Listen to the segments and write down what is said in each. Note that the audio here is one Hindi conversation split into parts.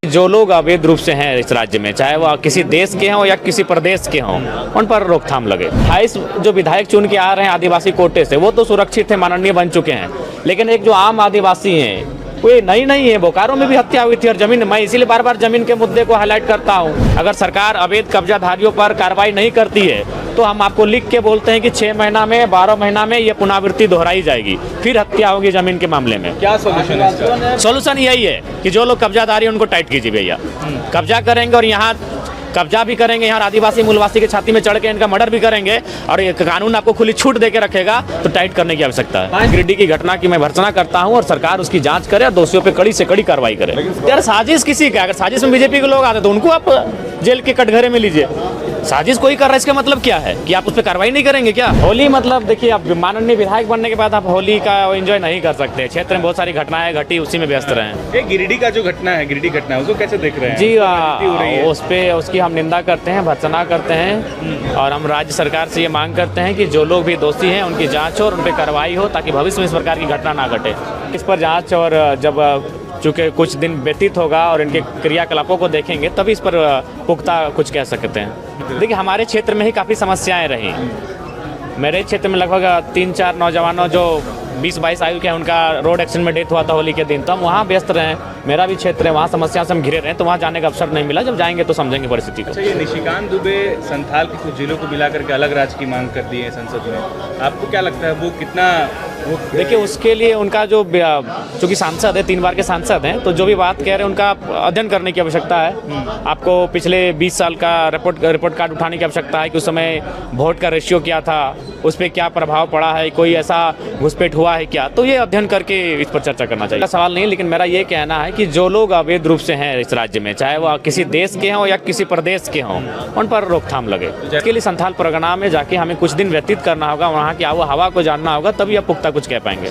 जो लोग अवैध रूप से हैं इस राज्य में, चाहे वह किसी देश के हों या किसी प्रदेश के हों, उन पर रोकथाम लगे। 28 जो विधायक चुन के आ रहे हैं आदिवासी कोटे से, वो तो सुरक्षित है, माननीय बन चुके हैं, लेकिन एक जो आम आदिवासी हैं वो नई नहीं है। बोकारो में भी हत्या हुई थी और जमीन, मैं इसीलिए बार बार जमीन के मुद्दे को हाईलाइट करता हूँ। अगर सरकार अवैध कब्जाधारियों पर कार्रवाई नहीं करती है तो हम आपको लिख के बोलते हैं कि 6 महीना में 12 महीना में ये पुनरावृत्ति दोहराई जाएगी, फिर हत्या होगी जमीन के मामले में। क्या सोल्यूशन है इसका? सोल्यूशन यही है कि जो लोग कब्जाधारी हैं उनको टाइट कीजिए भैया। कब्जा करेंगे और यहाँ कब्जा भी करेंगे, यहाँ आदिवासी मूलवासी की छाती में चढ़ के इनका मर्डर भी करेंगे और ये कानून आपको खुली छूट दे के रखेगा, तो टाइट करने की आवश्यकता है। गिरिडीह की घटना की मैं भर्त्सना करता हूँ और सरकार उसकी जांच करे और दोषियों पे कड़ी से कड़ी कार्रवाई करे। यार साजिश किसी का, अगर साजिश में बीजेपी के लोग आते तो उनको आप जेल के कटघरे में लीजिए। साजिश कोई कर रहा है, इसका मतलब क्या है कि आप उस पर कार्रवाई नहीं करेंगे क्या? होली मतलब देखिए, आप माननीय विधायक बनने के बाद आप होली का एंजॉय नहीं कर सकते। क्षेत्र में बहुत सारी घटनाएं घटी, उसी में व्यस्त रहे। गिरिडीह का जो घटना है, गिरिडीह घटना है, उसको कैसे देख रहे हैं? जी उस पे उसकी हम निंदा करते हैं, भर्त्सना करते हैं और हम राज्य सरकार से ये मांग करते हैं कि जो लोग भी दोषी हैं उनकी जांच हो और उन पर कार्रवाई हो, ताकि भविष्य में इस प्रकार की घटना ना घटे। इस पर जांच और जब चूँकि कुछ दिन व्यतीत होगा और इनके क्रियाकलापों को देखेंगे तभी इस पर पुख्ता कुछ कह सकते हैं। देखिए हमारे क्षेत्र में ही काफ़ी समस्याएं रही। मेरे क्षेत्र में लगभग 3-4 नौजवानों जो 20-22 आयु के हैं, उनका रोड एक्सीडेंट में डेथ हुआ था होली के दिन, तो हम वहाँ व्यस्त रहे। मेरा भी क्षेत्र है, वहाँ समस्या से हम घिरे रहे, तो वहाँ जाने का अवसर नहीं मिला। जब जाएंगे तो समझेंगे परिस्थिति को। अच्छा, ये निशिकांत दुबे संथाल के कुछ जिलों को मिलाकर के अलग राज्य की मांग कर दी है संसद में, आपको क्या लगता है वो कितना? देखिए उसके लिए उनका जो, चूँकि सांसद है, 3 बार के सांसद हैं, तो जो भी बात कह रहे हैं उनका अध्ययन करने की आवश्यकता है। आपको पिछले 20 साल का रिपोर्ट कार्ड उठाने की आवश्यकता है कि उस समय वोट का रेशियो क्या था, उस पर क्या प्रभाव पड़ा है, कोई ऐसा घुसपैठ हुआ है क्या, तो ये अध्ययन करके इस पर चर्चा करना चाहिए। सवाल नहीं, लेकिन मेरा ये कहना है कि जो लोग अवैध रूप से हैं इस राज्य में, चाहे वह किसी देश के हों या किसी प्रदेश के हों, उन पर रोकथाम लगे। इसके लिए संथाल परगना में जाके हमें कुछ दिन व्यतीत करना होगा, वहाँ की हवा को जानना होगा, तभी आप पुख्ता कुछ कह पाएंगे।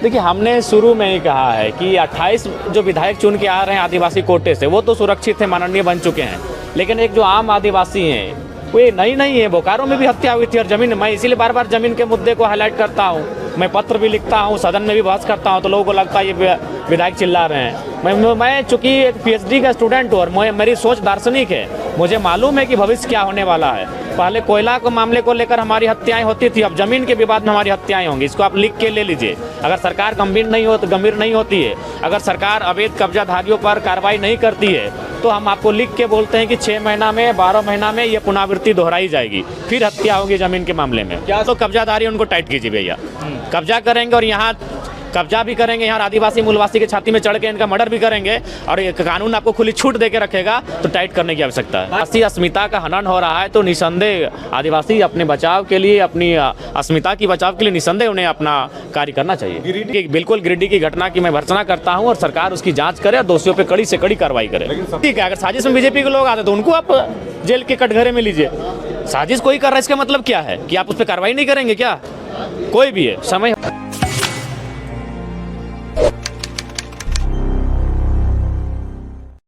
देखिए हमने शुरू में ही कहा है कि 28 जो विधायक चुन के आ रहे हैं आदिवासी कोटे से, वो तो सुरक्षित है, माननीय बन चुके हैं, लेकिन एक जो आम आदिवासी हैं वो नई नहीं है। बोकारो में भी हत्या हुई थी और जमीन, मैं इसीलिए बार बार जमीन के मुद्दे को हाईलाइट करता हूँ। मैं पत्र भी लिखता हूँ, सदन में भी बहस करता हूँ, तो लोगों को लगता है ये विधायक चिल्ला रहे हैं। मैं चूँकि एक PhD का स्टूडेंट हूँ और मेरी सोच दार्शनिक है, मुझे मालूम है कि भविष्य क्या होने वाला है। पहले कोयला को मामले को लेकर हमारी हत्याएं होती थी, अब जमीन के विवाद में हमारी हत्याएं होंगी। इसको आप लिख के ले लीजिए। अगर सरकार गंभीर नहीं होती है, अगर सरकार अवैध कब्जाधारियों पर कार्रवाई नहीं करती है, तो हम आपको लिख के बोलते हैं कि 6 महीना में 12 महीना में ये पुनरावृत्ति दोहराई जाएगी, फिर हत्या होगी जमीन के मामले में। क्या तो कब्जाधारी उनको टाइट कीजिए भैया। कब्जा करेंगे और यहाँ कब्जा भी करेंगे, यहाँ आदिवासी मूलवासी की छाती में चढ़ के इनका मर्डर भी करेंगे और ये कानून आपको खुली छूट दे के रखेगा, तो टाइट करने की आवश्यकता है। आदिवासी अस्मिता का हनन हो रहा है, तो निसंदेह आदिवासी अपने बचाव के लिए, अपनी अस्मिता की बचाव के लिए निसंदेह उन्हें अपना कार्य करना चाहिए। बिल्कुल गिरिडीह की घटना की मैं भर्त्सना करता हूँ और सरकार उसकी जाँच करे और दोषियों पर कड़ी से कड़ी कार्रवाई करे। ठीक है, अगर साजिश में बीजेपी के लोग आते तो उनको आप जेल के कटघरे में लीजिए। साजिश कोई कर रहा है, इसका मतलब क्या है कि आप उस पर कार्रवाई नहीं करेंगे क्या? कोई भी है समय